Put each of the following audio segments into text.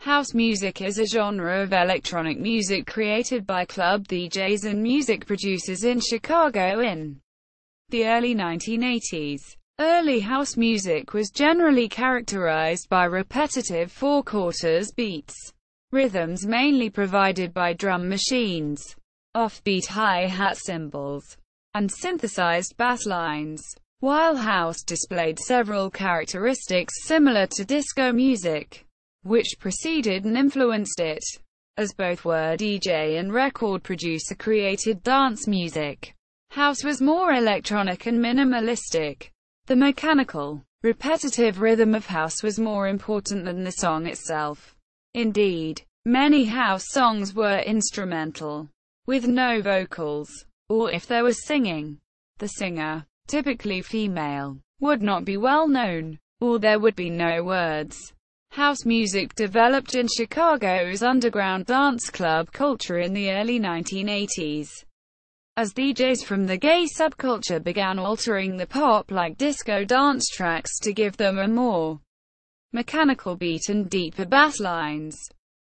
House music is a genre of electronic music created by club DJs and music producers in Chicago in the early 1980s. Early house music was generally characterized by repetitive four-quarters beats, rhythms mainly provided by drum machines, offbeat hi-hat cymbals, and synthesized bass lines, while house displayed several characteristics similar to disco music, which preceded and influenced it, as both were DJ and record producer created dance music. House was more electronic and minimalistic. The mechanical, repetitive rhythm of house was more important than the song itself. Indeed, many house songs were instrumental, with no vocals, or if there was singing, the singer, typically female, would not be well known, or there would be no words. House music developed in Chicago's underground dance club culture in the early 1980s, as DJs from the gay subculture began altering the pop-like disco dance tracks to give them a more mechanical beat and deeper bass lines.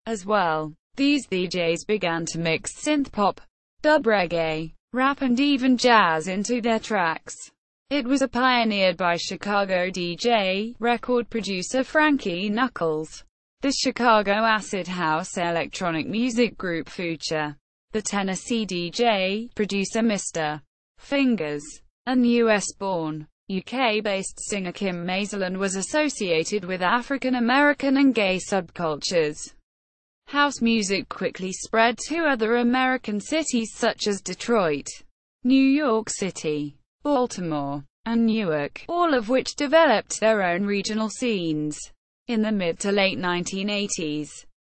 As well, these DJs began to mix synth-pop, dub reggae, rap and even jazz into their tracks. It was pioneered by Chicago DJ, record producer Frankie Knuckles, the Chicago acid house electronic music group Phuture, the Tennessee DJ, producer Mr. Fingers, and US-born, UK-based singer Kym Mazelle was associated with African American and gay subcultures. House music quickly spread to other American cities such as Detroit, New York City, Baltimore, and Newark, all of which developed their own regional scenes. In the mid to late 1980s,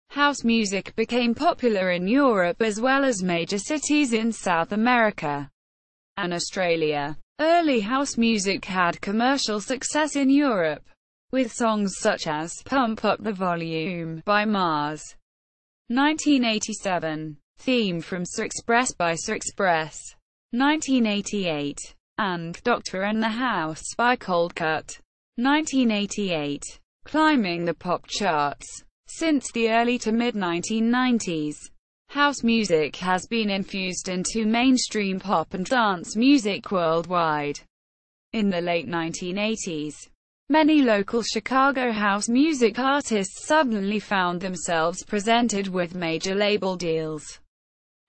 house music became popular in Europe as well as major cities in South America and Australia. Early house music had commercial success in Europe, with songs such as Pump Up the Volume by Mars, 1987, Theme from Express by Express, 1988, and Doctor and the House by Cold Cut, 1988, climbing the pop charts. Since the early to mid-1990s, house music has been infused into mainstream pop and dance music worldwide. In the late 1980s, many local Chicago house music artists suddenly found themselves presented with major label deals.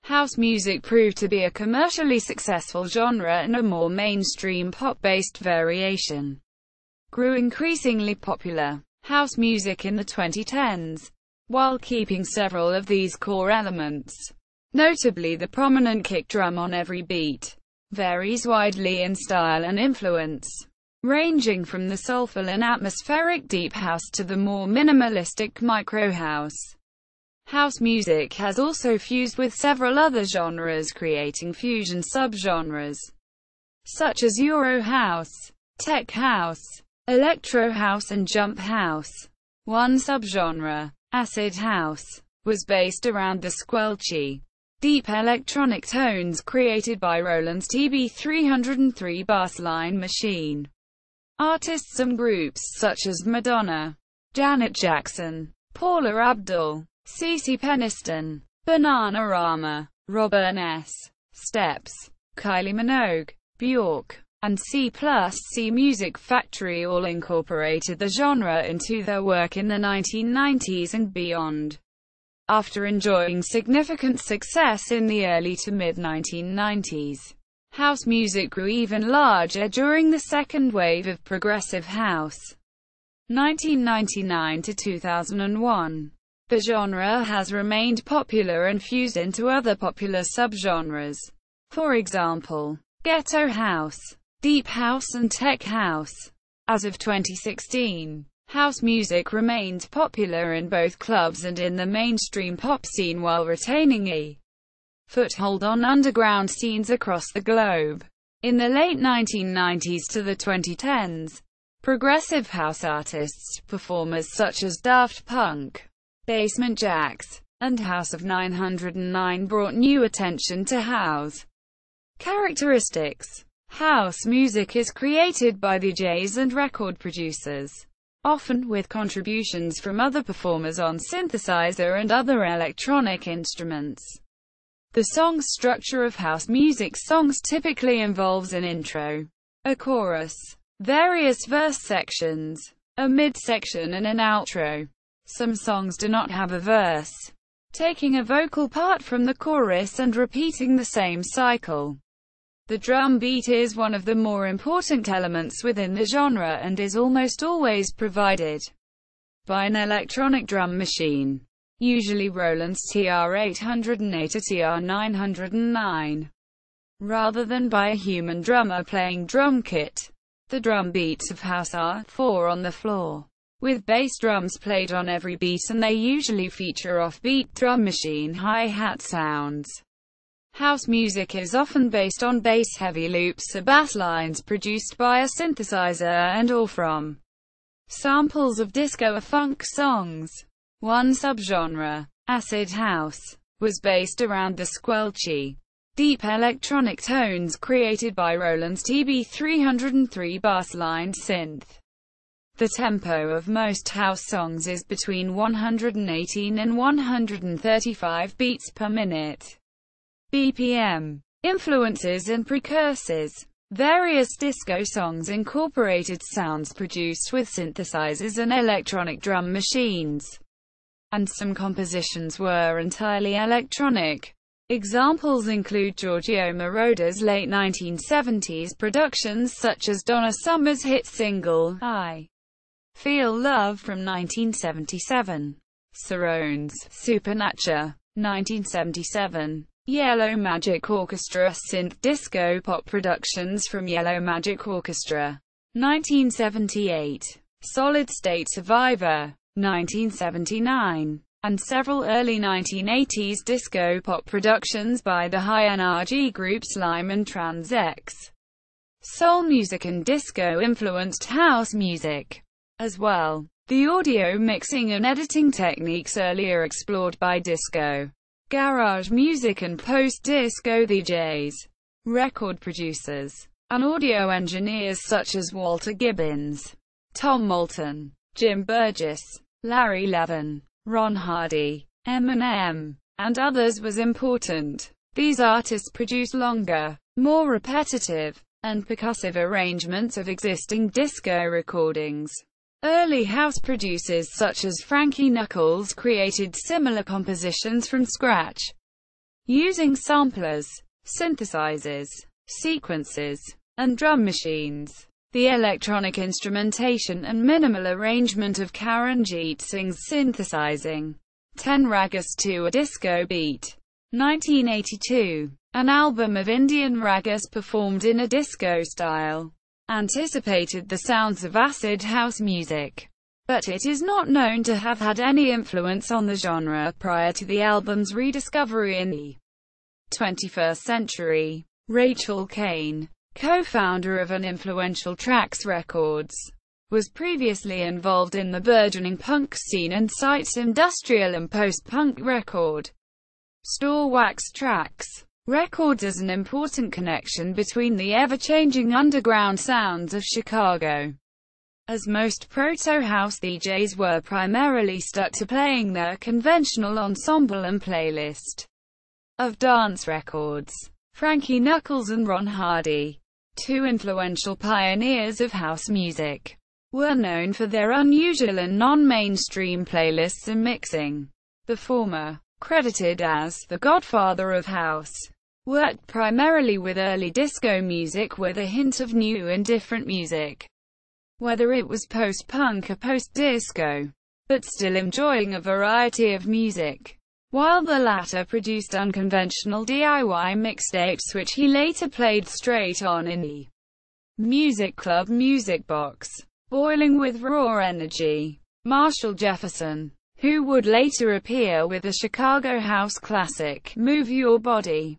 House music proved to be a commercially successful genre and a more mainstream pop-based variation grew increasingly popular. House music in the 2010s, while keeping several of these core elements, notably the prominent kick drum on every beat, varies widely in style and influence, ranging from the soulful and atmospheric deep house to the more minimalistic micro house. House music has also fused with several other genres, creating fusion subgenres such as Euro house, tech house, electro house and jump house. One subgenre, acid house, was based around the squelchy, deep electronic tones created by Roland's TB-303 bassline machine. Artists and groups such as Madonna, Janet Jackson, Paula Abdul, CeCe Peniston, Bananarama, Robin S. Steps, Kylie Minogue, Bjork, and C+C Music Factory all incorporated the genre into their work in the 1990s and beyond. After enjoying significant success in the early to mid-1990s, house music grew even larger during the second wave of progressive house, 1999 to 2001. The genre has remained popular and fused into other popular subgenres. For example, ghetto house, deep house and tech house. As of 2016, house music remains popular in both clubs and in the mainstream pop scene while retaining a foothold on underground scenes across the globe. In the late 1990s to the 2010s, progressive house artists, performers such as Daft Punk, Basement Jaxx, and House of 909 brought new attention to house characteristics. House music is created by DJs and record producers, often with contributions from other performers on synthesizer and other electronic instruments. The song structure of house music songs typically involves an intro, a chorus, various verse sections, a midsection and an outro. Some songs do not have a verse, taking a vocal part from the chorus and repeating the same cycle. The drum beat is one of the more important elements within the genre and is almost always provided by an electronic drum machine, usually Roland's TR-808 or TR-909, rather than by a human drummer playing drum kit. The drum beats of house are 4 on the floor, with bass drums played on every beat, and they usually feature off-beat drum machine hi-hat sounds. House music is often based on bass-heavy loops or basslines produced by a synthesizer and/or from samples of disco or funk songs. One subgenre, acid house, was based around the squelchy, deep electronic tones created by Roland's TB-303 bassline synth. The tempo of most house songs is between 118 and 135 beats per minute. BPM. Influences and precursors. Various disco songs incorporated sounds produced with synthesizers and electronic drum machines, and some compositions were entirely electronic. Examples include Giorgio Moroder's late 1970s productions such as Donna Summer's hit single, I Feel Love from 1977, Cerrone's Supernature, 1977, Yellow Magic Orchestra synth disco pop productions from Yellow Magic Orchestra, 1978, Solid State Survivor, 1979, and several early 1980s disco pop productions by the high-energy group Slime and Trans X. Soul music and disco influenced house music as well. The audio mixing and editing techniques earlier explored by disco, garage music and post-disco DJs, record producers, and audio engineers such as Walter Gibbons, Tom Moulton, Jim Burgess, Larry Levin, Ron Hardy, Eminem, and others was important. These artists produced longer, more repetitive, and percussive arrangements of existing disco recordings. Early house producers such as Frankie Knuckles created similar compositions from scratch, using samplers, synthesizers, sequencers, and drum machines. The electronic instrumentation and minimal arrangement of Karanjit Singh's synthesizing 10 ragas to a disco beat. 1982. An album of Indian ragas performed in a disco style anticipated the sounds of acid house music, but it is not known to have had any influence on the genre prior to the album's rediscovery in the 21st century. Rachel Kane, co-founder of an influential Trax Records, was previously involved in the burgeoning punk scene and cites industrial and post-punk record store Wax Trax Records as an important connection between the ever-changing underground sounds of Chicago, as most proto-house DJs were primarily stuck to playing their conventional ensemble and playlist of dance records. Frankie Knuckles and Ron Hardy, two influential pioneers of house music, were known for their unusual and non-mainstream playlists and mixing. The former, credited as the godfather of house, worked primarily with early disco music with a hint of new and different music, whether it was post-punk or post-disco, but still enjoying a variety of music, while the latter produced unconventional DIY mixtapes which he later played straight on in the Music Club Music Box. Boiling with Raw Energy. Marshall Jefferson, who would later appear with the Chicago house classic, Move Your Body,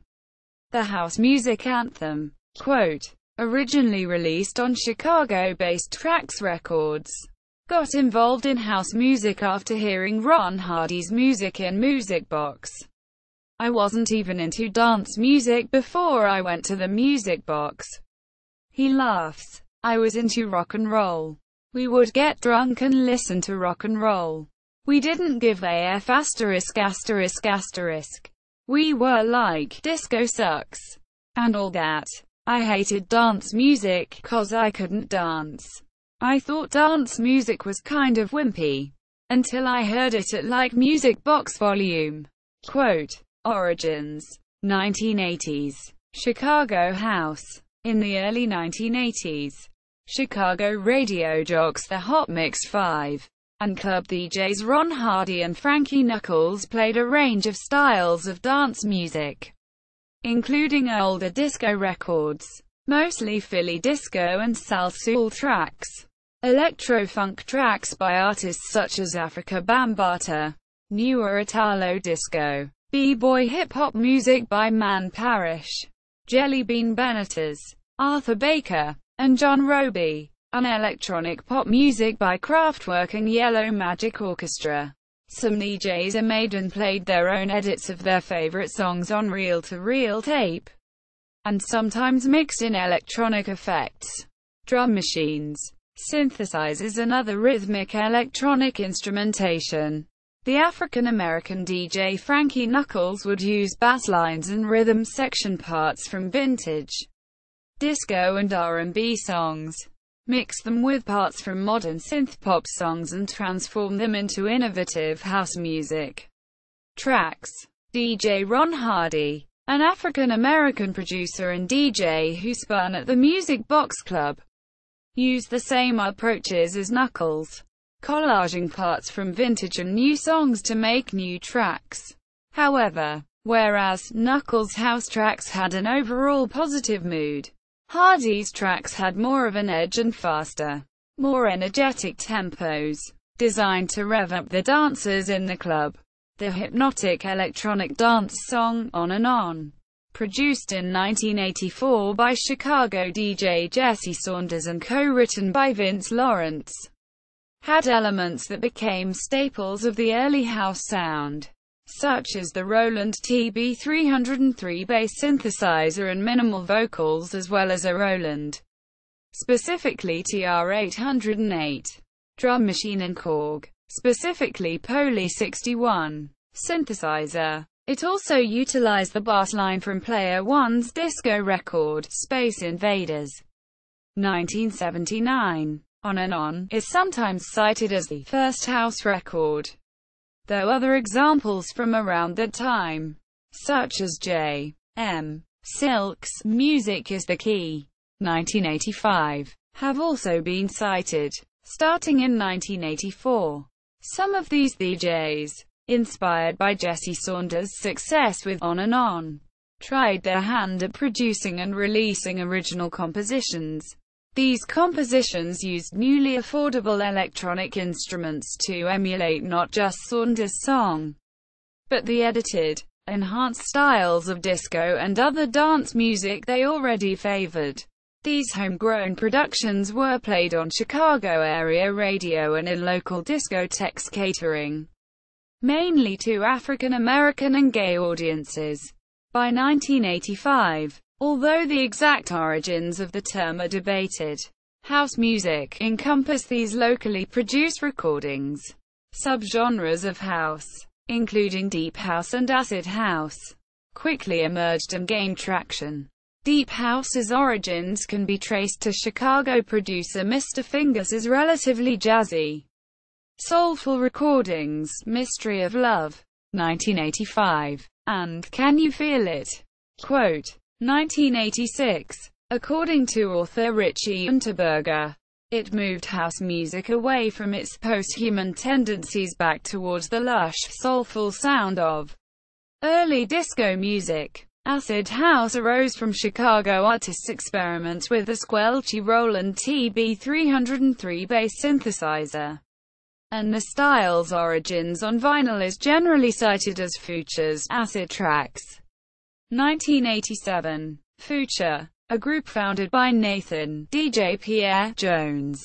the house music anthem, quote, originally released on Chicago-based Trax Records, got involved in house music after hearing Ron Hardy's music in Music Box. I wasn't even into dance music before I went to the Music Box. He laughs. I was into rock and roll. We would get drunk and listen to rock and roll. We didn't give AF asterisk asterisk asterisk. We were like, disco sucks, and all that. I hated dance music, 'cause I couldn't dance. I thought dance music was kind of wimpy, until I heard it at Like Music Box Volume. Quote, Origins. 1980s. Chicago House. In the early 1980s, Chicago radio jocks the Hot Mix 5 and club DJs Ron Hardy and Frankie Knuckles played a range of styles of dance music, including older disco records, mostly Philly disco and Salsoul tracks, electro-funk tracks by artists such as Africa Bambaataa, newer Italo disco, b-boy hip-hop music by Man Parrish, Jelly Bean Bennetters, Arthur Baker, and John Roby, and electronic pop music by Kraftwerk and Yellow Magic Orchestra. Some DJs made and played their own edits of their favorite songs on reel-to-reel tape, and sometimes mixed in electronic effects, drum machines, synthesizers and other rhythmic electronic instrumentation. The African-American DJ Frankie Knuckles would use basslines and rhythm section parts from vintage disco and R&B songs, mix them with parts from modern synth-pop songs and transform them into innovative house music tracks. DJ Ron Hardy, an African-American producer and DJ who spun at the Music Box Club, used the same approaches as Knuckles, collaging parts from vintage and new songs to make new tracks. However, whereas Knuckles' house tracks had an overall positive mood, Hardy's tracks had more of an edge and faster, more energetic tempos, designed to rev up the dancers in the club. The hypnotic electronic dance song, On and On, produced in 1984 by Chicago DJ Jesse Saunders and co-written by Vince Lawrence, had elements that became staples of the early house sound, such as the Roland TB-303 bass synthesizer and minimal vocals, as well as a Roland, specifically TR-808, drum machine and Korg, specifically Poly 61, synthesizer. It also utilized the bass line from Player One's disco record, Space Invaders, 1979. On and On is sometimes cited as the first house record, though other examples from around that time, such as J. M. Silk's Music is the Key, 1985, have also been cited. Starting in 1984, some of these DJs, inspired by Jesse Saunders' success with On and On, tried their hand at producing and releasing original compositions. These compositions used newly affordable electronic instruments to emulate not just Saunders' song, but the edited, enhanced styles of disco and other dance music they already favored. These homegrown productions were played on Chicago area radio and in local discotheques catering mainly to African American and gay audiences. By 1985, although the exact origins of the term are debated, house music encompassed these locally produced recordings. Subgenres of house, including deep house and acid house, quickly emerged and gained traction. Deep house's origins can be traced to Chicago producer Mr. Fingers' relatively jazzy, soulful recordings, Mystery of Love, 1985, and Can You Feel It? Quote, 1986. According to author Richie Unterberger, it moved house music away from its post-human tendencies back towards the lush, soulful sound of early disco music. Acid house arose from Chicago artists' experiments with the squelchy Roland TB-303 bass synthesizer, and the style's origins on vinyl is generally cited as Phuture's acid tracks. 1987. Phuture, a group founded by Nathan DJ Pierre Jones,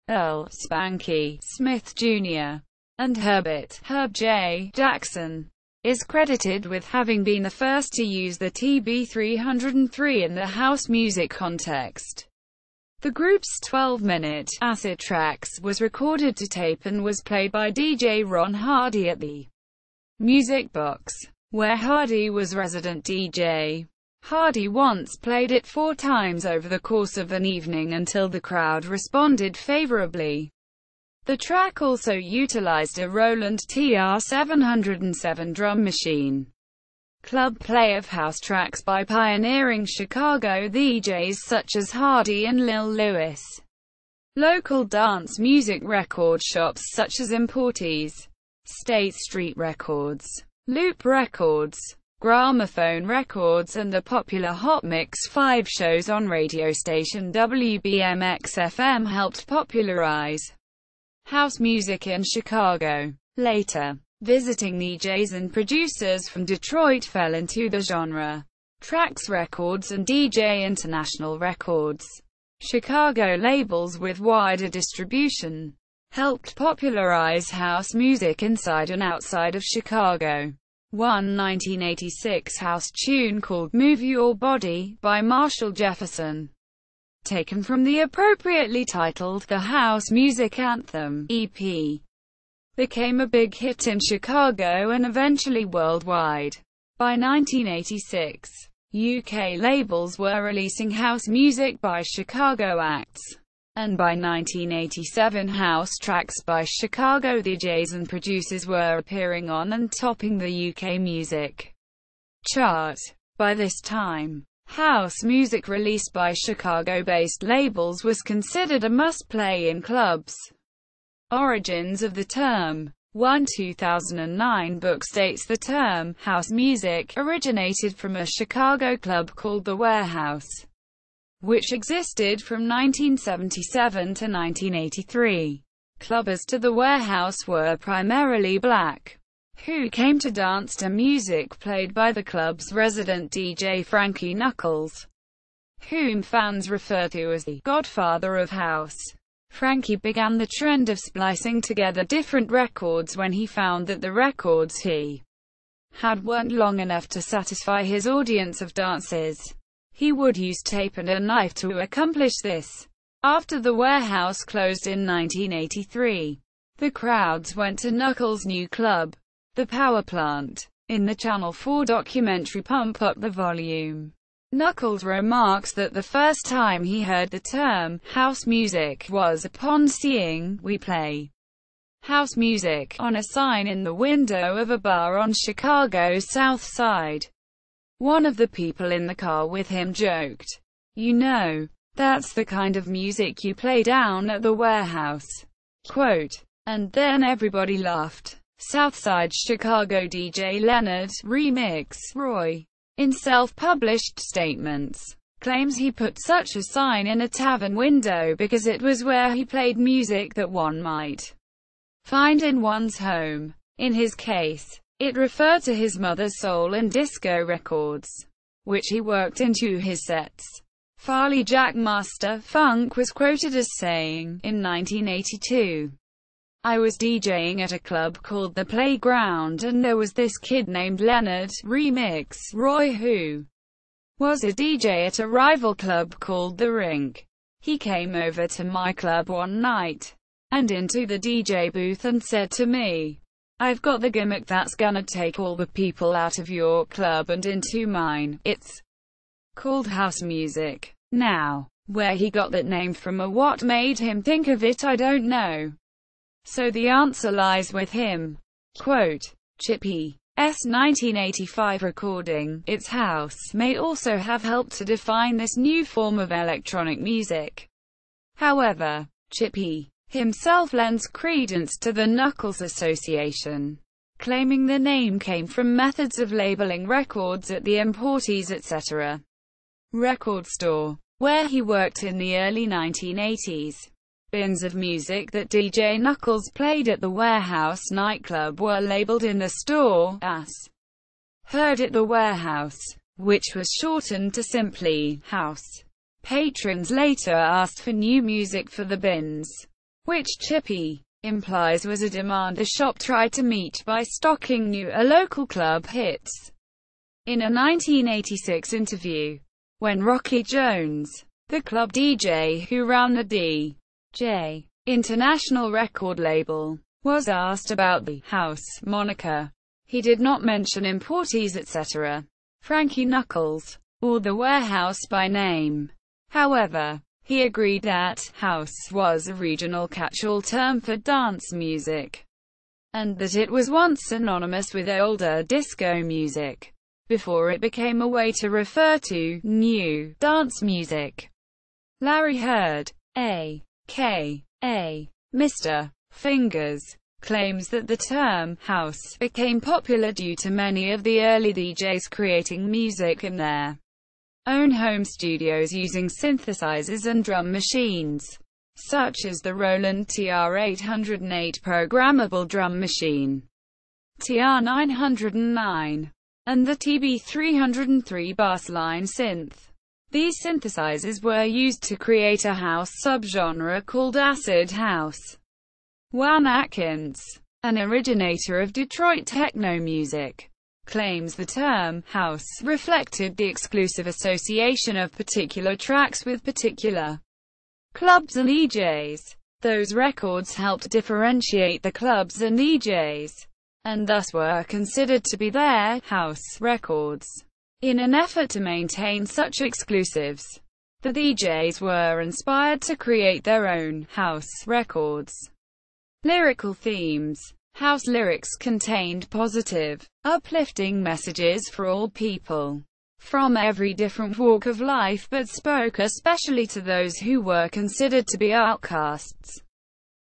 Earl Spanky Smith Jr., and Herbert Herb J. Jackson, is credited with having been the first to use the TB-303 in the house music context. The group's 12-minute acid tracks was recorded to tape and was played by DJ Ron Hardy at the Music Box, where Hardy was resident DJ. Hardy once played it 4 times over the course of an evening until the crowd responded favorably. The track also utilized a Roland TR-707 drum machine. Club play of house tracks by pioneering Chicago DJs such as Hardy and Lil Louis. Local dance music record shops such as Importies, State Street Records, Loop Records, Gramophone Records, and the popular Hot Mix 5 shows on radio station WBMX-FM helped popularize house music in Chicago. Later, visiting DJs and producers from Detroit fell into the genre. Trax Records and DJ International Records, Chicago labels with wider distribution, helped popularize house music inside and outside of Chicago. One 1986 house tune called Move Your Body by Marshall Jefferson, taken from the appropriately titled The House Music Anthem EP, became a big hit in Chicago and eventually worldwide. By 1986, UK labels were releasing house music by Chicago acts, and by 1987 house tracks by Chicago DJs and producers were appearing on and topping the UK music chart. By this time, house music released by Chicago-based labels was considered a must-play in clubs. Origins of the term. One 2009 book states the term, house music, originated from a Chicago club called The Warehouse, which existed from 1977 to 1983. Clubbers to The Warehouse were primarily black, who came to dance to music played by the club's resident DJ Frankie Knuckles, whom fans refer to as the godfather of house. Frankie began the trend of splicing together different records when he found that the records he had weren't long enough to satisfy his audience of dancers. He would use tape and a knife to accomplish this. After The Warehouse closed in 1983, the crowds went to Knuckles' new club, The Power Plant. In the Channel 4 documentary Pump Up the Volume, Knuckles remarks that the first time he heard the term house music was upon seeing "We Play House Music" on a sign in the window of a bar on Chicago's South Side. One of the people in the car with him joked, "You know, that's the kind of music you play down at the Warehouse." Quote, "And then everybody laughed." Southside Chicago DJ Leonard Remix Roy, in self-published statements, claims he put such a sign in a tavern window because it was where he played music that one might find in one's home. In his case, it referred to his mother's soul and disco records, which he worked into his sets. Farley Jackmaster Funk was quoted as saying, in 1982, "I was DJing at a club called The Playground and there was this kid named Leonard Remix Roy who was a DJ at a rival club called The Rink. He came over to my club one night and into the DJ booth and said to me, 'I've got the gimmick that's gonna take all the people out of your club and into mine. It's called house music.' Now, where he got that name from or what made him think of it, I don't know. So the answer lies with him." Quote, Chippy's 1985 recording, "It's House," may also have helped to define this new form of electronic music. However, Chippy himself lends credence to the Knuckles association, claiming the name came from methods of labeling records at the Importies etc. record store, where he worked in the early 1980s. Bins of music that DJ Knuckles played at the Warehouse nightclub were labeled in the store as "Heard at the Warehouse," which was shortened to simply "House." Patrons later asked for new music for the bins, which Chippy implies was a demand the shop tried to meet by stocking new local club hits. In a 1986 interview, when Rocky Jones, The club DJ who ran the DJ International record label was asked about the house moniker. He did not mention importees etc., Frankie Knuckles, or the warehouse by name. However, he agreed that house was a regional catch-all term for dance music, and that it was once synonymous with older disco music, before it became a way to refer to new dance music. Larry Heard, a.k.a. Mr. Fingers, claims that the term house became popular due to many of the early DJs creating music in their own home studios using synthesizers and drum machines, such as the Roland TR-808 programmable drum machine, TR-909, and the TB-303 bassline synth. These synthesizers were used to create a house subgenre called acid house. Juan Atkins, an originator of Detroit techno music, claims the term house reflected the exclusive association of particular tracks with particular clubs and DJs. Those records helped differentiate the clubs and DJs, and thus were considered to be their house records. In an effort to maintain such exclusives, the DJs were inspired to create their own house records. Lyrical themes. House lyrics contained positive, uplifting messages for all people, from every different walk of life, but spoke especially to those who were considered to be outcasts,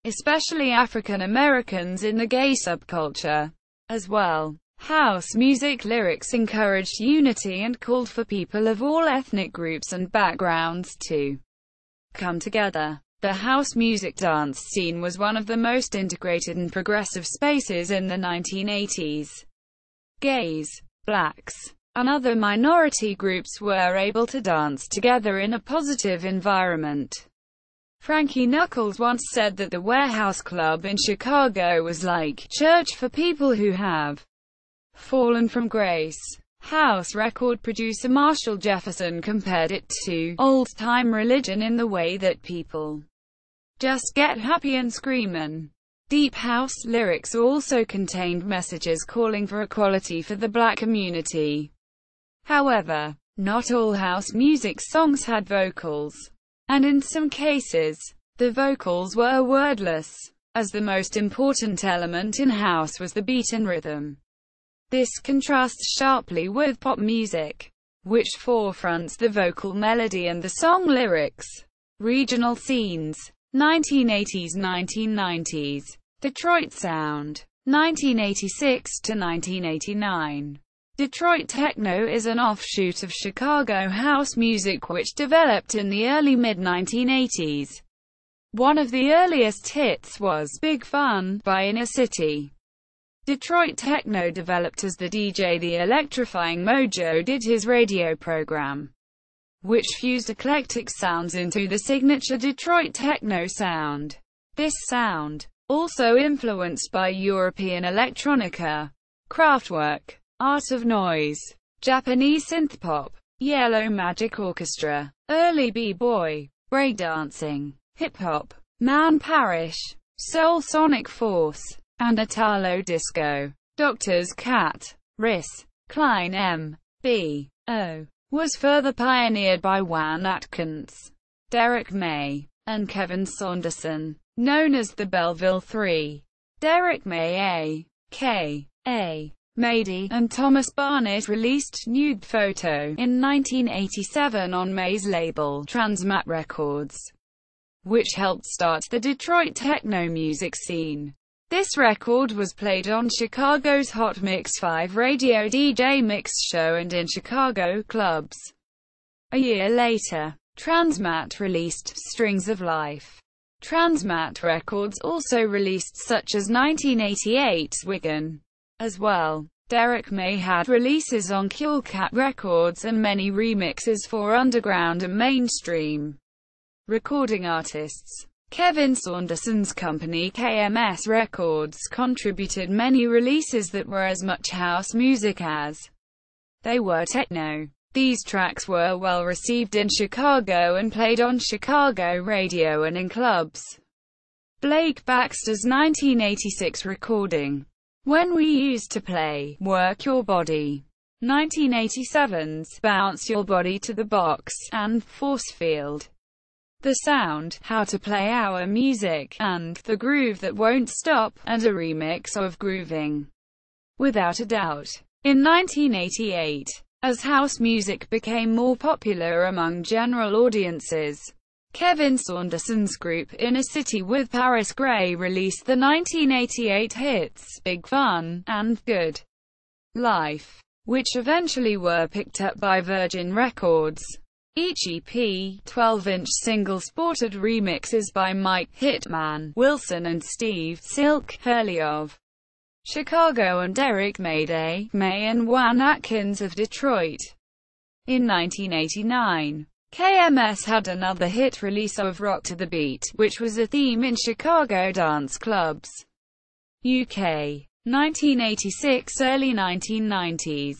especially African Americans in the gay subculture. As well, house music lyrics encouraged unity and called for people of all ethnic groups and backgrounds to come together. The house music dance scene was one of the most integrated and progressive spaces in the 1980s. Gays, blacks, and other minority groups were able to dance together in a positive environment. Frankie Knuckles once said that the Warehouse Club in Chicago was like church for people who have fallen from grace. House record producer Marshall Jefferson compared it to old-time religion in the way that people just get happy and screamin'. Deep house lyrics also contained messages calling for equality for the black community. However, not all house music songs had vocals, and in some cases, the vocals were wordless, as the most important element in house was the beat and rhythm. This contrasts sharply with pop music, which forefronts the vocal melody and the song lyrics. Regional scenes. 1980s–1990s. Detroit sound. 1986 to 1989. Detroit techno is an offshoot of Chicago house music which developed in the early mid-1980s. One of the earliest hits was Big Fun by Inner City. Detroit techno developed as the DJ The Electrifying Mojo did his radio program, which fused eclectic sounds into the signature Detroit techno sound. This sound, also influenced by European electronica, Kraftwerk, Art of Noise, Japanese synthpop, Yellow Magic Orchestra, early b-boy, breakdancing, hip-hop, Man Parish, Soul Sonic Force, and Italo disco. Doctor's Cat, Riss, Klein M.B.O. was further pioneered by Juan Atkins, Derek May, and Kevin Saunderson, known as the Belleville Three. Derek May, A.K.A. Mady, and Thomas Barnett released Nude Photo in 1987 on May's label, Transmat Records, which helped start the Detroit techno music scene. This record was played on Chicago's Hot Mix 5 radio DJ mix show and in Chicago clubs. A year later, Transmat released Strings of Life. Transmat Records also released such as 1988's Wigan. As well, Derek May had releases on Cool Cat Records and many remixes for underground and mainstream recording artists. Kevin Saunderson's company KMS Records contributed many releases that were as much house music as they were techno. These tracks were well received in Chicago and played on Chicago radio and in clubs. Blake Baxter's 1986 recording, When We Used to Play, Work Your Body, 1987's Bounce Your Body to the Box, and Force Field, The Sound, How to Play Our Music, and The Groove That Won't Stop, and a remix of Grooving, Without a Doubt. In 1988, as house music became more popular among general audiences, Kevin Saunderson's group Inner City with Paris Grey released the 1988 hits Big Fun and Good Life, which eventually were picked up by Virgin Records. Each EP, 12-inch single sported remixes by Mike Hitman Wilson and Steve Silk Hurley of Chicago and Eric May and Juan Atkins of Detroit. In 1989, KMS had another hit release of Rock to the Beat, which was a theme in Chicago dance clubs. UK. 1986 – early 1990s.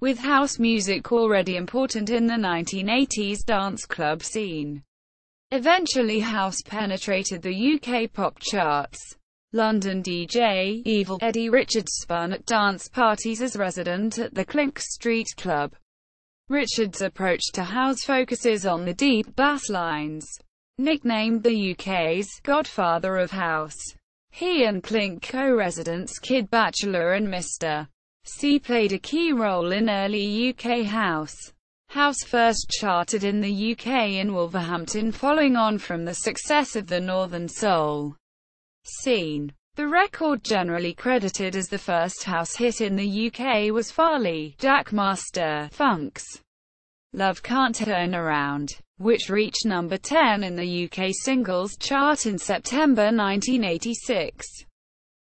With house music already important in the 1980s dance club scene. Eventually house penetrated the UK pop charts. London DJ Evil Eddie Richards spun at dance parties as resident at the Clink Street Club. Richards' approach to house focuses on the deep bass lines. Nicknamed the UK's Godfather of House, he and Clink co-residents Kid Bachelor and Mr. C played a key role in early UK house. House first charted in the UK in Wolverhampton following on from the success of the Northern Soul scene. The record generally credited as the first house hit in the UK was Farley Jackmaster Funk's Love Can't Turn Around, which reached number 10 in the UK singles chart in September 1986.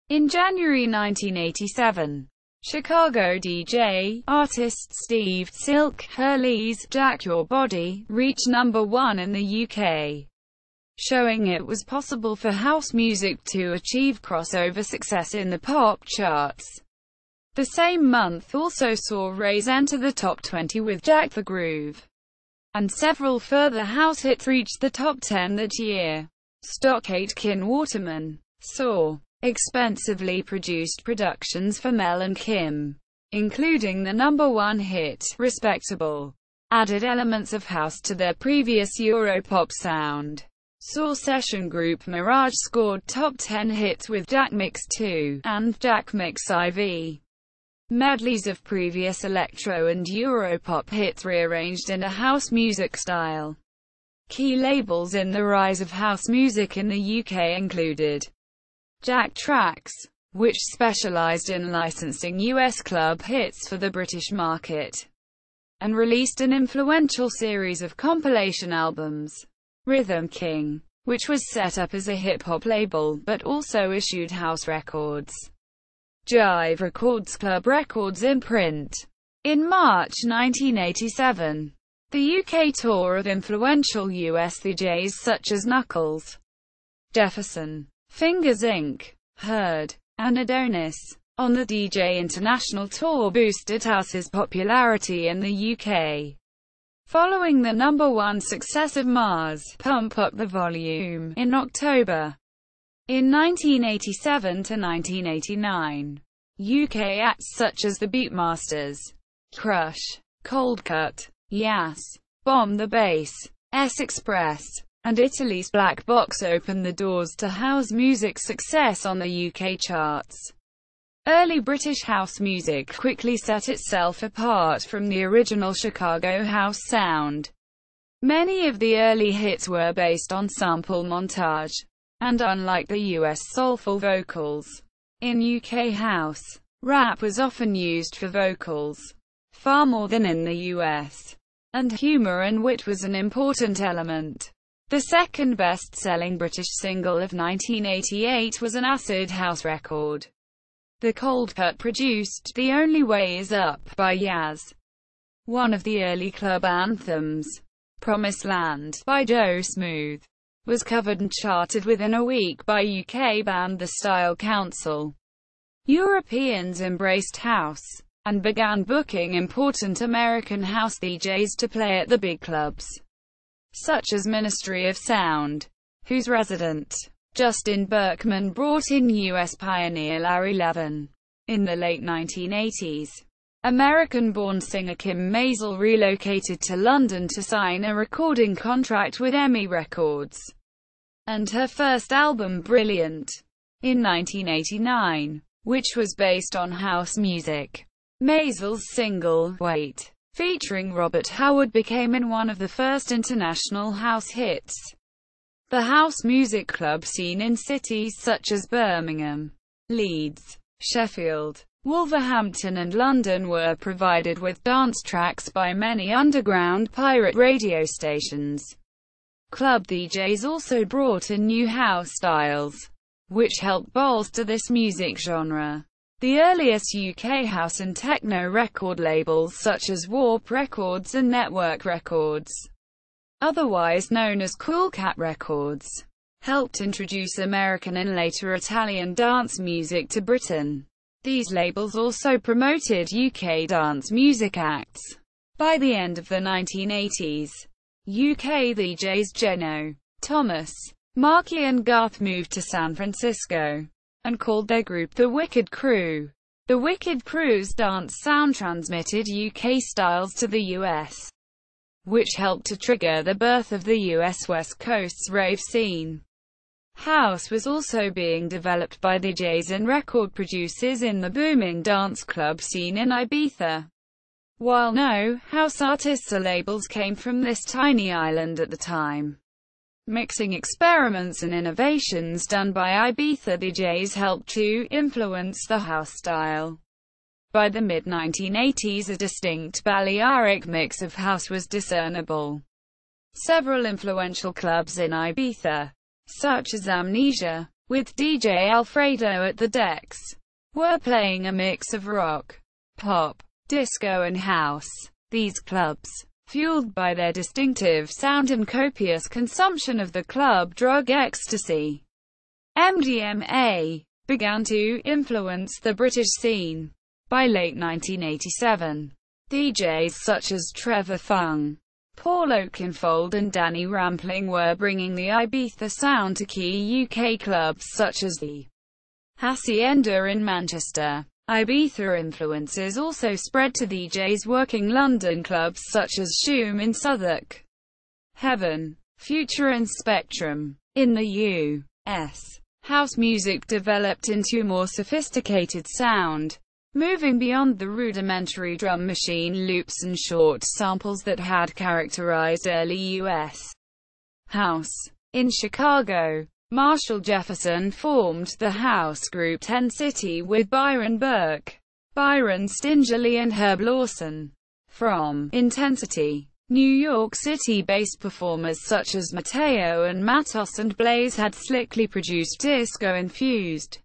In January 1987, Chicago DJ, artist Steve Silk Hurley's Jack Your Body reached number 1 in the UK, showing it was possible for house music to achieve crossover success in the pop charts. The same month also saw Ray's enter the top 20 with Jack the Groove, and several further house hits reached the top 10 that year. Stock Aitken Waterman saw expensively produced productions for Mel and Kym, including the number 1 hit, Respectable, added elements of house to their previous Europop sound. Saw session group Mirage scored top 10 hits with Jack Mix 2, and Jack Mix IV. Medleys of previous electro and Europop hits rearranged in a house music style. Key labels in the rise of house music in the UK included Jack Tracks, which specialized in licensing US club hits for the British market, and released an influential series of compilation albums. Rhythm King, which was set up as a hip-hop label, but also issued house records. Jive Records Club Records imprint. In March 1987, the UK tour of influential US DJs such as Knuckles, Jefferson, Fingers Inc., Heard, and Adonis, on the DJ International Tour boosted house's popularity in the UK. Following the number 1 success of Mars, Pump Up the Volume, in October. In 1987 to 1989, UK acts such as the Beatmasters, Crush, Cold Cut, Yas, Bomb the Bass, S-Express, and Italy's Black Box opened the doors to house music success on the UK charts. Early British house music quickly set itself apart from the original Chicago house sound. Many of the early hits were based on sample montage, and unlike the US soulful vocals, in UK house, rap was often used for vocals, far more than in the US, and humor and wit was an important element. The second best-selling British single of 1988 was an acid house record. The Cold Cut produced The Only Way Is Up by Yaz. One of the early club anthems, Promised Land by Joe Smooth, was covered and charted within a week by UK band The Style Council. Europeans embraced house and began booking important American house DJs to play at the big clubs, such as Ministry of Sound, whose resident Justin Berkman brought in U.S. pioneer Larry Levin. In the late 1980s, American-born singer Kym Mazelle relocated to London to sign a recording contract with EMI Records, and her first album, Brilliant, in 1989, which was based on house music. Mazelle's single, Wait, featuring Robert Howard, became one of the first international house hits. The house music club scene in cities such as Birmingham, Leeds, Sheffield, Wolverhampton and London were provided with dance tracks by many underground pirate radio stations. Club DJs also brought in new house styles, which helped bolster this music genre. The earliest UK house and techno record labels such as Warp Records and Network Records, otherwise known as Cool Cat Records, helped introduce American and later Italian dance music to Britain. These labels also promoted UK dance music acts. By the end of the 1980s, UK DJs Geno, Thomas, Marky and Garth moved to San Francisco, and called their group The Wicked Crew. The Wicked Crew's dance sound transmitted UK styles to the US, which helped to trigger the birth of the US West Coast's rave scene. House was also being developed by DJs and record producers in the booming dance club scene in Ibiza. While no house artists or labels came from this tiny island at the time, mixing experiments and innovations done by Ibiza DJs helped to influence the house style. By the mid-1980s, a distinct Balearic mix of house was discernible. Several influential clubs in Ibiza, such as Amnesia, with DJ Alfredo at the decks, were playing a mix of rock, pop, disco and house. These clubs, fueled by their distinctive sound and copious consumption of the club drug ecstasy, MDMA, began to influence the British scene. By late 1987, DJs such as Trevor Fung, Paul Oakenfold and Danny Rampling were bringing the Ibiza sound to key UK clubs such as the Hacienda in Manchester. Ibiza influences also spread to DJs working London clubs such as Shoom in Southwark, Heaven, Phuture and Spectrum. In the U.S., house music developed into a more sophisticated sound, moving beyond the rudimentary drum machine loops and short samples that had characterized early U.S. house. In Chicago, Marshall Jefferson formed the house group 10 City with Byron Burke, Byron Stingley and Herb Lawson. From Intensity, New York City-based performers such as Mateo and Matos and Blaze had slickly produced disco-infused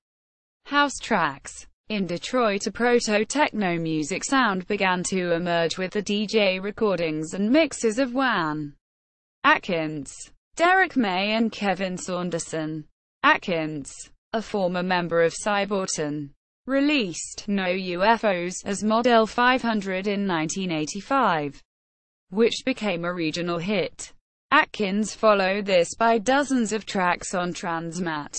house tracks. In Detroit, a proto-techno music sound began to emerge with the DJ recordings and mixes of Juan Atkins, Derek May and Kevin Saunderson. Atkins, a former member of Cyborton, released No UFOs as Model 500 in 1985, which became a regional hit. Atkins followed this by dozens of tracks on Transmat,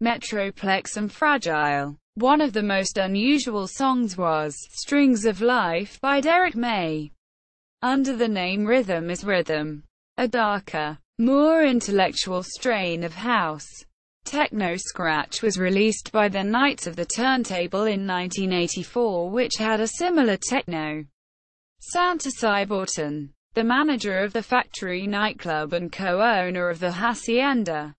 Metroplex and Fragile. One of the most unusual songs was Strings of Life by Derek May, under the name Rhythm is Rhythm, a darker, more intellectual strain of house. Techno Scratch was released by the Knights of the Turntable in 1984, which had a similar techno sound to Cyborton. The manager of the Factory nightclub and co-owner of the Hacienda,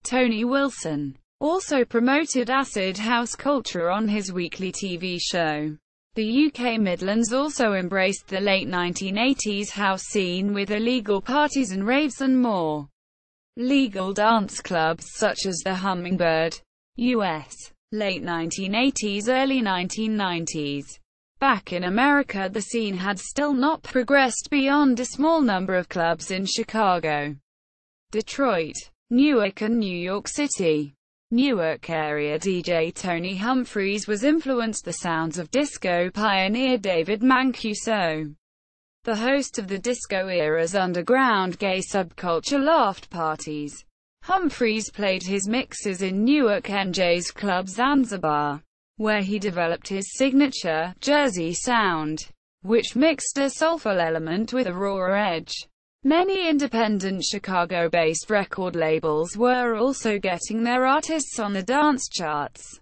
Tony Wilson, also promoted acid house culture on his weekly TV show. The UK Midlands also embraced the late 1980s house scene with illegal parties and raves and more legal dance clubs such as the Hummingbird. US, late 1980s, early 1990s. Back in America, the scene had still not progressed beyond a small number of clubs in Chicago, Detroit, Newark and New York City. Newark area DJ Tony Humphries was influenced the sounds of disco pioneer David Mancuso, the host of the disco-era's underground gay subculture loft parties. Humphries played his mixes in Newark NJ's Club Zanzibar, where he developed his signature, Jersey sound, which mixed a soulful element with a raw edge. Many independent Chicago-based record labels were also getting their artists on the dance charts.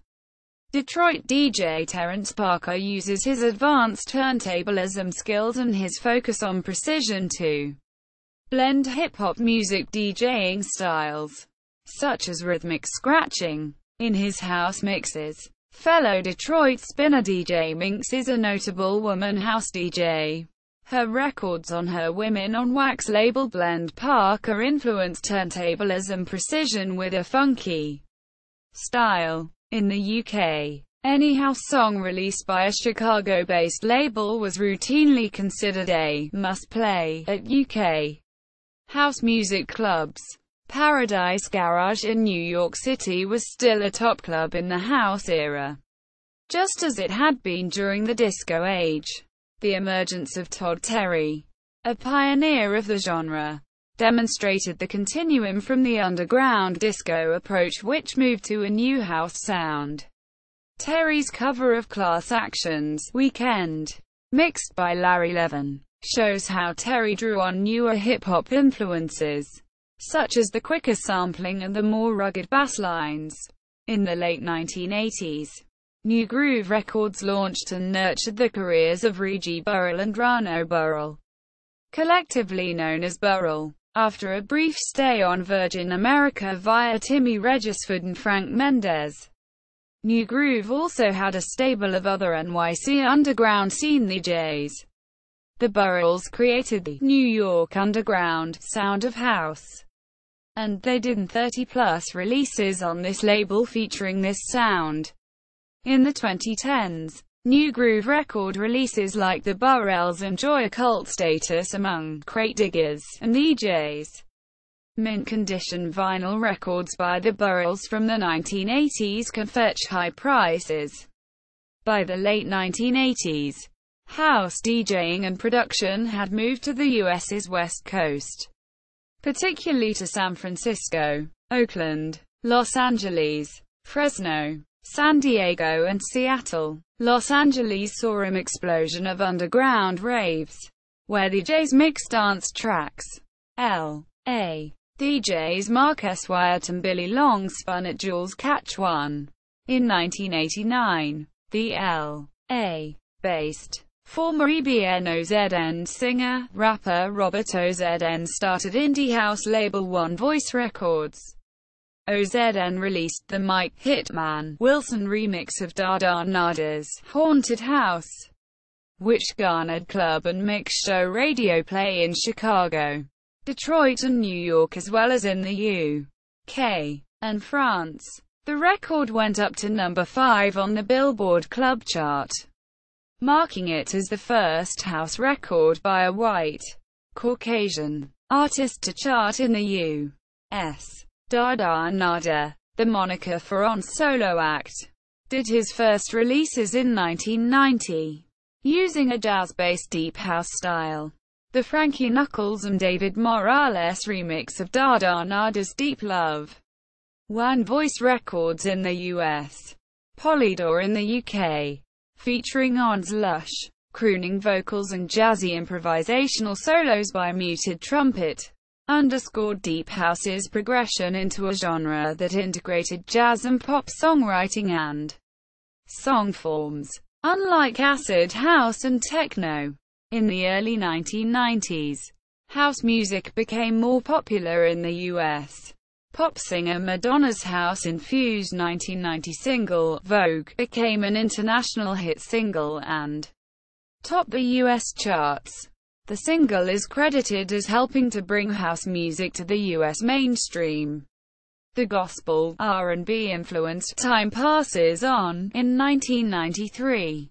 Detroit DJ Terrence Parker uses his advanced turntablism skills and his focus on precision to blend hip-hop music DJing styles, such as rhythmic scratching, in his house mixes. Fellow Detroit spinner DJ Minx is a notable woman house DJ. Her records on her Women on Wax label blend Parker-influenced turntablism precision with a funky style. In the UK, any house song released by a Chicago-based label was routinely considered a must-play at UK house music clubs. Paradise Garage in New York City was still a top club in the house era, just as it had been during the disco age. The emergence of Todd Terry, a pioneer of the genre, demonstrated the continuum from the underground disco approach, which moved to a new house sound. Terry's cover of Class Action's Weekend, mixed by Larry Levin, shows how Terry drew on newer hip-hop influences, such as the quicker sampling and the more rugged bass lines. In the late 1980s, New Groove Records launched and nurtured the careers of Reggie Burrell and Rano Burrell, collectively known as Burrell, after a brief stay on Virgin America via Timmy Regisford and Frank Mendez. New Groove also had a stable of other NYC underground scene DJs. The Burrells created the New York underground sound of house, and they did 30-plus releases on this label featuring this sound. In the 2010s, New Groove record releases like the Burrells enjoy a cult status among crate diggers and DJs. Mint condition vinyl records by the Burrells from the 1980s can fetch high prices. By the late 1980s, house DJing and production had moved to the US's West Coast, particularly to San Francisco, Oakland, Los Angeles, Fresno, San Diego and Seattle. Los Angeles saw an explosion of underground raves, where DJs mixed dance tracks. L.A. DJs Mark S. Wyatt and Billy Long spun at Jules Catch 1. In 1989, the L.A. based former EBN-OZN singer, rapper Robert OZN started indie house label One Voice Records. OZN released the Mike Hitman Wilson remix of Dada Nada's Haunted House, which garnered club and mix show radio play in Chicago, Detroit and New York, as well as in the UK and France. The record went up to number 5 on the Billboard Club chart, marking it as the first house record by a white, Caucasian artist to chart in the U.S. Dada Nada, the moniker for On's solo act, did his first releases in 1990, using a jazz-based deep house style. The Frankie Knuckles and David Morales remix of Dada Nada's Deep Love, One Voice Records in the US, Polydor in the UK, featuring On's lush, crooning vocals and jazzy improvisational solos by muted trumpet, underscored deep house's progression into a genre that integrated jazz and pop songwriting and song forms, unlike acid house and techno. In the early 1990s, house music became more popular in the U.S. Pop singer Madonna's house-infused 1990 single, Vogue, became an international hit single and topped the U.S. charts. The single is credited as helping to bring house music to the U.S. mainstream. The gospel, R&B-influenced Time Passes On, in 1993,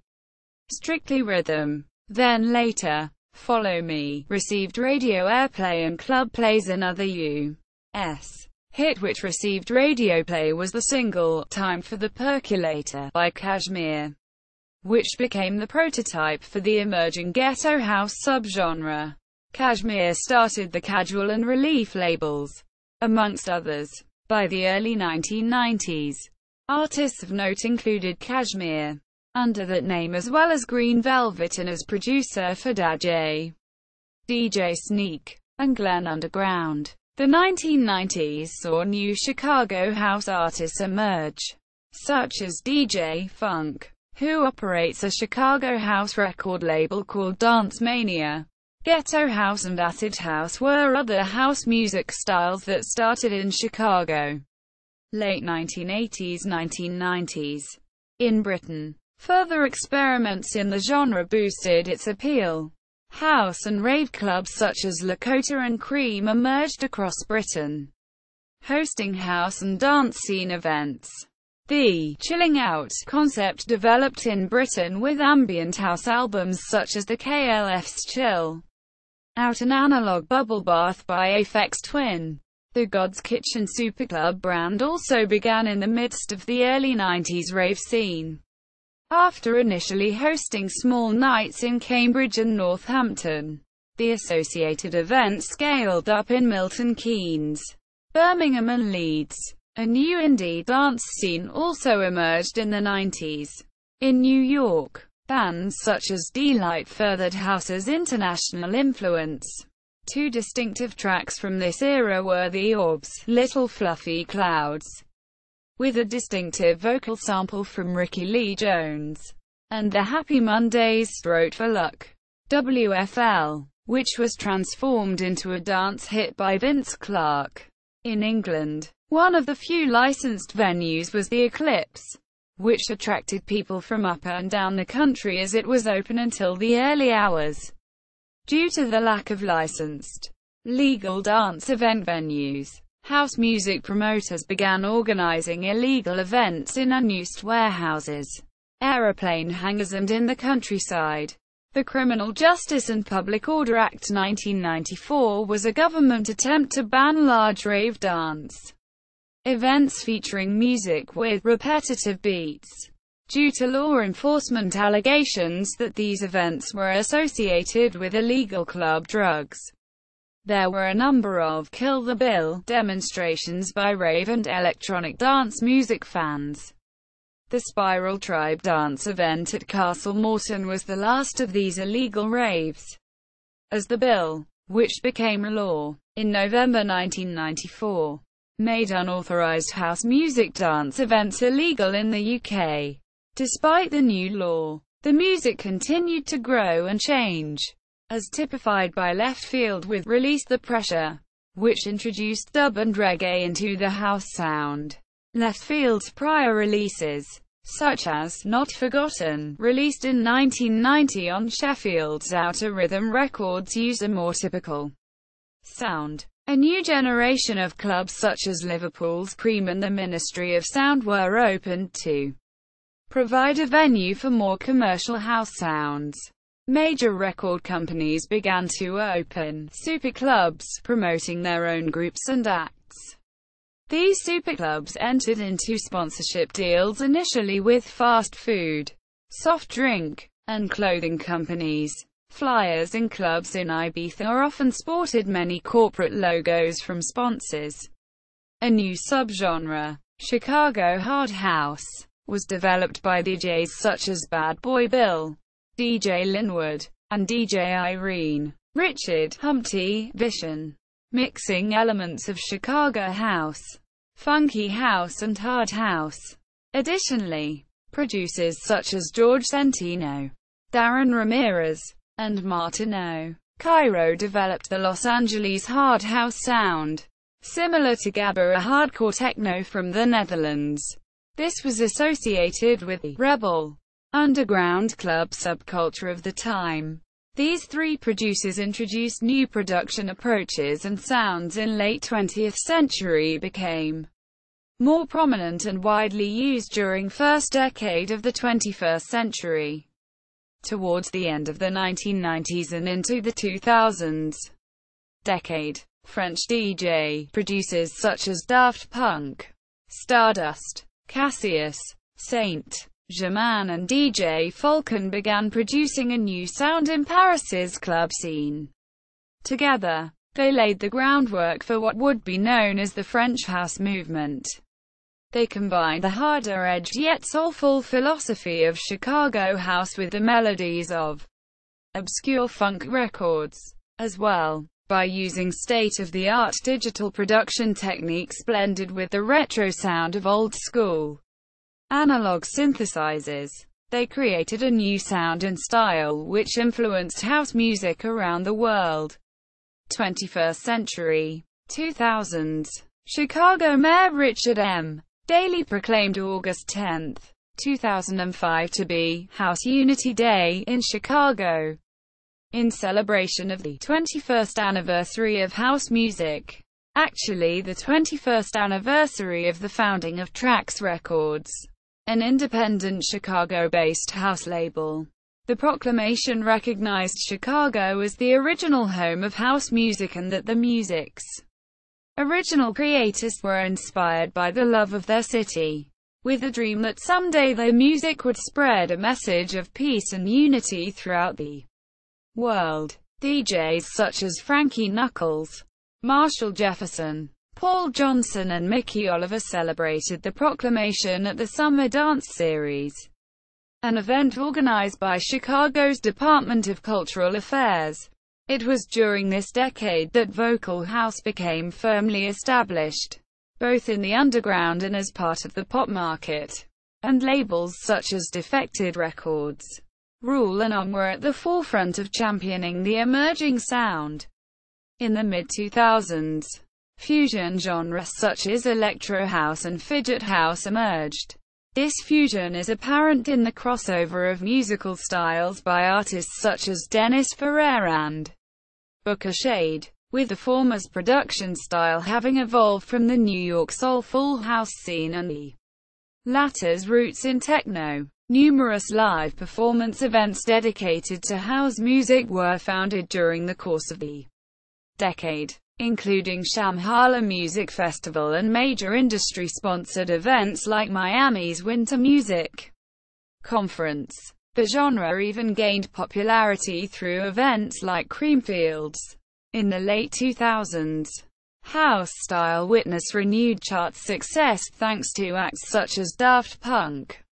Strictly Rhythm, then later, Follow Me, received radio airplay and club plays in other U.S. hit which received radio play was the single "Time for the Percolator" by Kashmir, which became the prototype for the emerging ghetto house subgenre. Kashmir started the Casual and Relief labels, amongst others. By the early 1990s, artists of note included Kashmir, under that name, as well as Green Velvet, and as producer for DJ Sneak, and Glen Underground. The 1990s saw new Chicago house artists emerge, such as DJ Funk, who operates a Chicago house record label called Dance Mania. Ghetto house and acid house were other house music styles that started in Chicago. Late 1980s, 1990s. In Britain, further experiments in the genre boosted its appeal. House and rave clubs such as Lakota and Cream emerged across Britain, hosting house and dance scene events. The "chilling out" concept developed in Britain with ambient house albums such as the KLF's Chill Out and Analog Bubble Bath by Aphex Twin. The God's Kitchen Superclub brand also began in the midst of the early 90s rave scene. After initially hosting small nights in Cambridge and Northampton, the associated events scaled up in Milton Keynes, Birmingham and Leeds. A new indie dance scene also emerged in the 90s. In New York, bands such as D-Light furthered house's international influence. Two distinctive tracks from this era were the Orbs' Little Fluffy Clouds, with a distinctive vocal sample from Ricky Lee Jones, and the Happy Mondays' Throat for Luck, WFL, which was transformed into a dance hit by Vince Clarke. In England, one of the few licensed venues was the Eclipse, which attracted people from up and down the country as it was open until the early hours. Due to the lack of licensed, legal dance event venues, house music promoters began organizing illegal events in unused warehouses, aeroplane hangars and in the countryside. The Criminal Justice and Public Order Act 1994 was a government attempt to ban large rave dance events featuring music with repetitive beats, due to law enforcement allegations that these events were associated with illegal club drugs. There were a number of "Kill the Bill" demonstrations by rave and electronic dance music fans. The Spiral Tribe dance event at Castle Morton was the last of these illegal raves, as the bill, which became law in November 1994, made unauthorized house music dance events illegal in the UK. Despite the new law, the music continued to grow and change, as typified by Left Field with Release the Pressure, which introduced dub and reggae into the house sound. Left Field's prior releases, such as Not Forgotten, released in 1990 on Sheffield's Outer Rhythm Records, used a more typical sound. A new generation of clubs such as Liverpool's Cream and the Ministry of Sound were opened to provide a venue for more commercial house sounds. Major record companies began to open superclubs, promoting their own groups and acts. These superclubs entered into sponsorship deals initially with fast food, soft drink, and clothing companies. Flyers in clubs in Ibiza often sported many corporate logos from sponsors. A new subgenre, Chicago Hard House, was developed by DJs such as Bad Boy Bill, DJ Linwood, and DJ Irene. Richard Humpty Vision, mixing elements of Chicago house, funky house and hard house. Additionally, producers such as George Centino, Darren Ramirez, and Martino Cairo developed the Los Angeles hard house sound, similar to Gabba, a hardcore techno from the Netherlands. This was associated with the rebel underground club subculture of the time. These three producers introduced new production approaches and sounds in late 20th century became more prominent and widely used during first decade of the 21st century. Towards the end of the 1990s and into the 2000s decade, French DJ producers such as Daft Punk, Stardust, Cassius, Saint Germain and DJ Falcon began producing a new sound in Paris's club scene. Together, they laid the groundwork for what would be known as the French house movement. They combined the harder-edged yet soulful philosophy of Chicago house with the melodies of obscure funk records, as well, by using state-of-the-art digital production techniques blended with the retro sound of old-school analog synthesizers. They created a new sound and style which influenced house music around the world. 21st century, 2000s. Chicago Mayor Richard M. Daley proclaimed August 10, 2005 to be House Unity Day in Chicago, in celebration of the 21st anniversary of house music. Actually the 21st anniversary of the founding of Trax Records, an independent Chicago-based house label. The proclamation recognized Chicago as the original home of house music and that the music's original creators were inspired by the love of their city, with the dream that someday their music would spread a message of peace and unity throughout the world. DJs such as Frankie Knuckles, Marshall Jefferson, Paul Johnson and Mickey Oliver celebrated the proclamation at the Summer Dance Series, an event organized by Chicago's Department of Cultural Affairs. It was during this decade that vocal house became firmly established, both in the underground and as part of the pop market, and labels such as Defected Records, Rule and OM were at the forefront of championing the emerging sound. In the mid-2000s, fusion genres such as electro house and fidget house emerged. This fusion is apparent in the crossover of musical styles by artists such as Dennis Ferrer and Booker Shade, with the former's production style having evolved from the New York soulful house scene and the latter's roots in techno. Numerous live performance events dedicated to house music were founded during the course of the decade, including Shambhala Music Festival and major industry-sponsored events like Miami's Winter Music Conference. The genre even gained popularity through events like Creamfields. In the late 2000s, house style witnessed renewed chart success thanks to acts such as Daft Punk,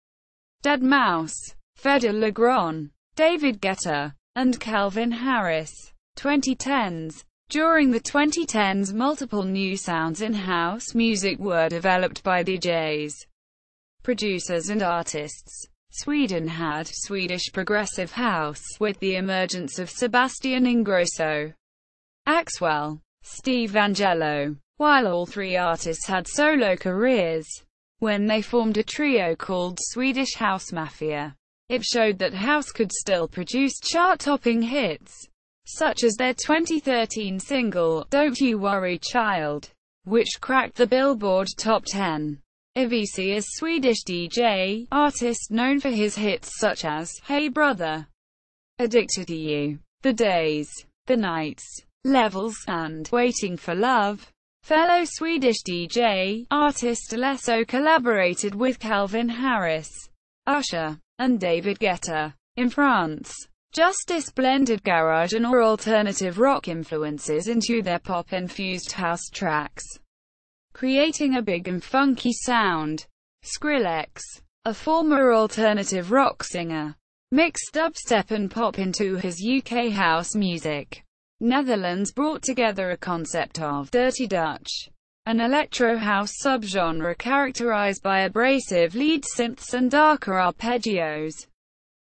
deadmau5, Fedde Le Grand, David Guetta, and Calvin Harris. 2010s. During the 2010s, multiple new sounds in house music were developed by DJs, producers and artists. Sweden had Swedish progressive house, with the emergence of Sebastian Ingrosso, Axwell, Steve Angello, while all three artists had solo careers. When they formed a trio called Swedish House Mafia, it showed that house could still produce chart-topping hits, such as their 2013 single, Don't You Worry Child, which cracked the Billboard Top 10. Avicii is Swedish DJ, artist known for his hits such as Hey Brother, Addicted to You, The Days, The Nights, Levels, and Waiting for Love. Fellow Swedish DJ, artist Alesso collaborated with Calvin Harris, Usher, and David Guetta. In France, Justice blended garage and or alternative rock influences into their pop-infused house tracks, creating a big and funky sound. Skrillex, a former alternative rock singer, mixed dubstep and pop into his UK house music. Netherlands brought together a concept of Dirty Dutch, an electro house subgenre characterized by abrasive lead synths and darker arpeggios,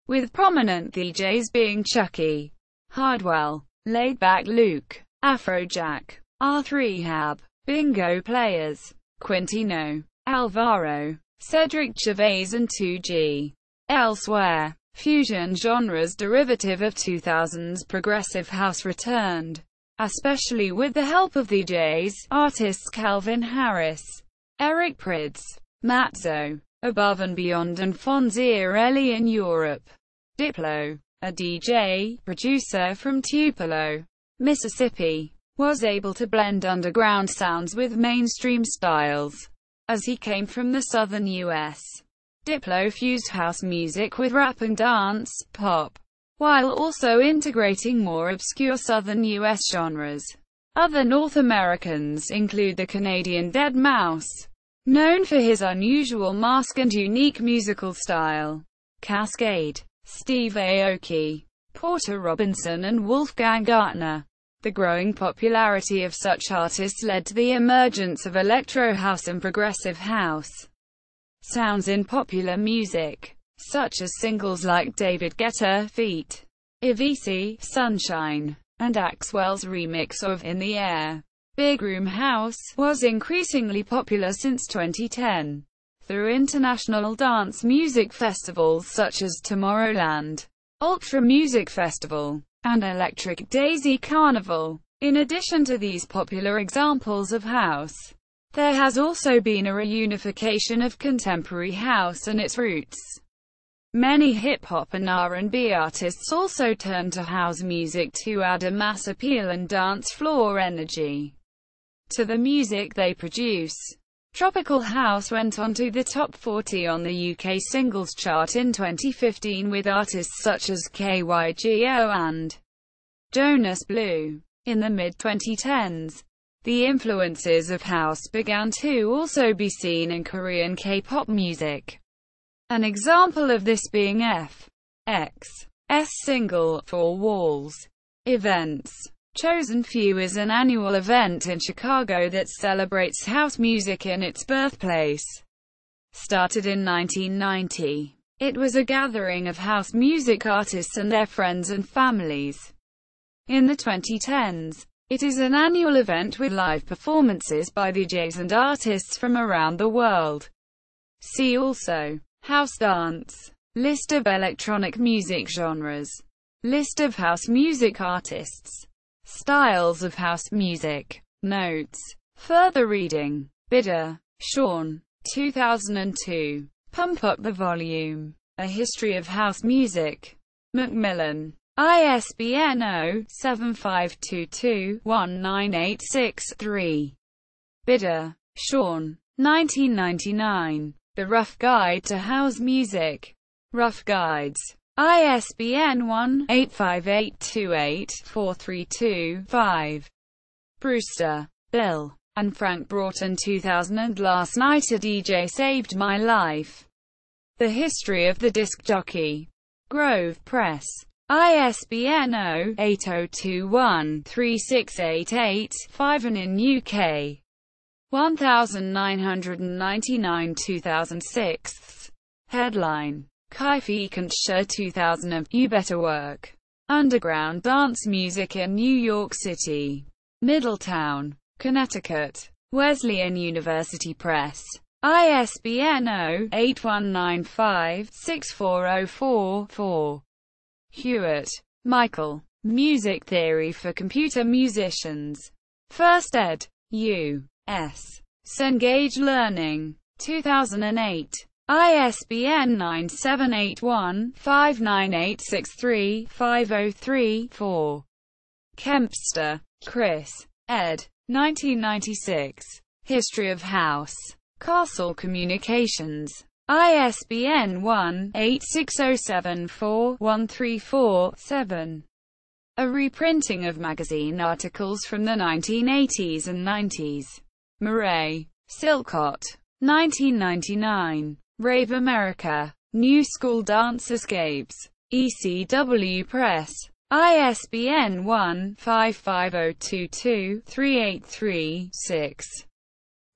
with prominent DJs being Chucky, Hardwell, Laidback Luke, Afrojack, R3hab, Bingo Players, Quintino, Alvaro, Cedric Gervais and 2G. Elsewhere, fusion genres derivative of 2000s progressive house returned, especially with the help of DJs, artists Calvin Harris, Eric Prydz, Matzo, Above and Beyond and Fonzierelli in Europe. Diplo, a DJ, producer from Tupelo, Mississippi, was able to blend underground sounds with mainstream styles, as he came from the southern U.S. Diplo fused house music with rap and dance, pop, while also integrating more obscure southern U.S. genres. Other North Americans include the Canadian deadmau5, known for his unusual mask and unique musical style, Cascade, Steve Aoki, Porter Robinson and Wolfgang Gartner. The growing popularity of such artists led to the emergence of electro house and progressive house sounds in popular music, such as singles like David Guetta feat. Avicii, Sunshine, and Axwell's remix of In the Air. Big Room House was increasingly popular since 2010, through international dance music festivals such as Tomorrowland, Ultra Music Festival, and Electric Daisy Carnival. In addition to these popular examples of house, there has also been a reunification of contemporary house and its roots. Many hip-hop and R&B artists also turned to house music to add a mass appeal and dance floor energy to the music they produce. Tropical House went on to the top 40 on the UK singles chart in 2015 with artists such as KYGO and Jonas Blue. In the mid-2010s, the influences of house began to also be seen in Korean K-pop music. An example of this being F.X.'s single, Four Walls. Events. Chosen Few is an annual event in Chicago that celebrates house music in its birthplace. Started in 1990, it was a gathering of house music artists and their friends and families. In the 2010s, it is an annual event with live performances by DJs and artists from around the world. See also House Dance. List of electronic music genres. List of house music artists. Styles of house music. Notes. Further reading. Bidder, Sean. 2002. Pump Up the Volume. A History of House Music. Macmillan. ISBN 0-7522-19863. Bidder, Sean. 1999. The Rough Guide to House Music. Rough Guides. ISBN 1-85828-432-5. Brewster, Bill, and Frank Broughton 2000 and Last Night a DJ Saved My Life. The History of the Disc Jockey. Grove Press. ISBN 0-8021-3688-5 and in UK. 1999 2006. Headline. Kiefer 2000 You Better Work. Underground dance music in New York City. Middletown, Connecticut. Wesleyan University Press. ISBN 0-8195-64044. Hewitt, Michael. Music Theory for Computer Musicians. First ed. U.S. Cengage Learning. 2008. ISBN 978-1-59863-503-4. Kempster, Chris. ed. 1996. History of House. Castle Communications. ISBN 1-86074-134-7. A reprinting of magazine articles from the 1980s and 90s. Murray, Silcott. 1999. Rave America. New School Dance Escapes. ECW Press. ISBN 1-55022-383-6.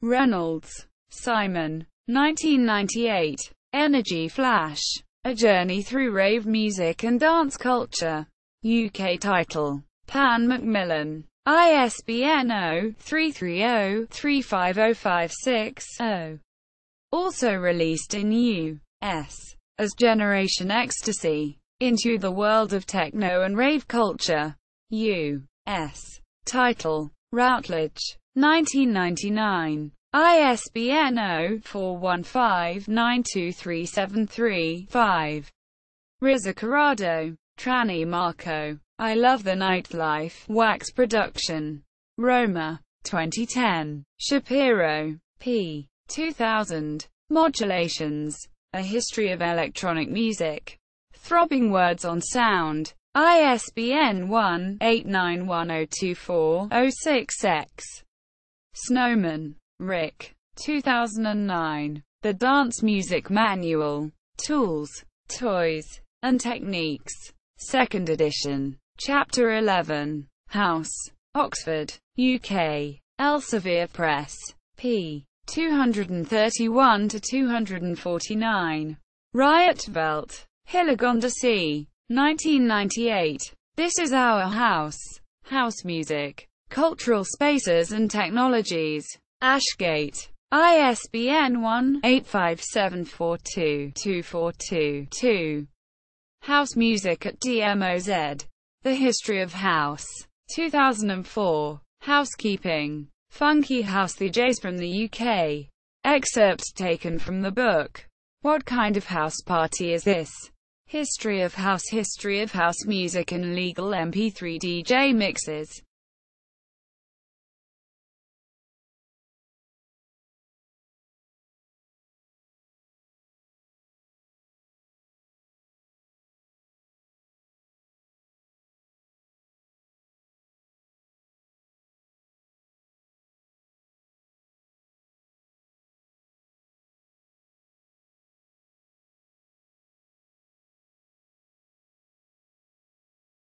Reynolds, Simon. 1998. Energy Flash. A Journey Through Rave Music and Dance Culture. UK title. Pan Macmillan. ISBN 0-330-35056-0. Also released in U.S. as Generation Ecstasy. Into the World of Techno and Rave Culture. U.S. title. Routledge. 1999. ISBN 0-415-92373-5. Rizza Corrado. Tranny Marco. I Love the Nightlife. Wax Production. Roma, 2010. Shapiro, p. 2000. Modulations. A History of Electronic Music. Throbbing Words on Sound. ISBN 1-891024-06-X. Snowman, Rick. 2009. The Dance Music Manual. Tools, Toys, and Techniques. 2nd edition. Chapter 11. House. Oxford, UK. Elsevier Press. p. 231-249. Riotveld. Hillegonda C. 1998. This is Our House. House Music. Cultural Spaces and Technologies. Ashgate. ISBN 1-85742-242-2. House Music at DMOZ. The History of House. 2004. Housekeeping. Funky House DJs from the UK. Excerpt taken from the book. What Kind of House Party Is This? History of House music and legal MP3 DJ mixes.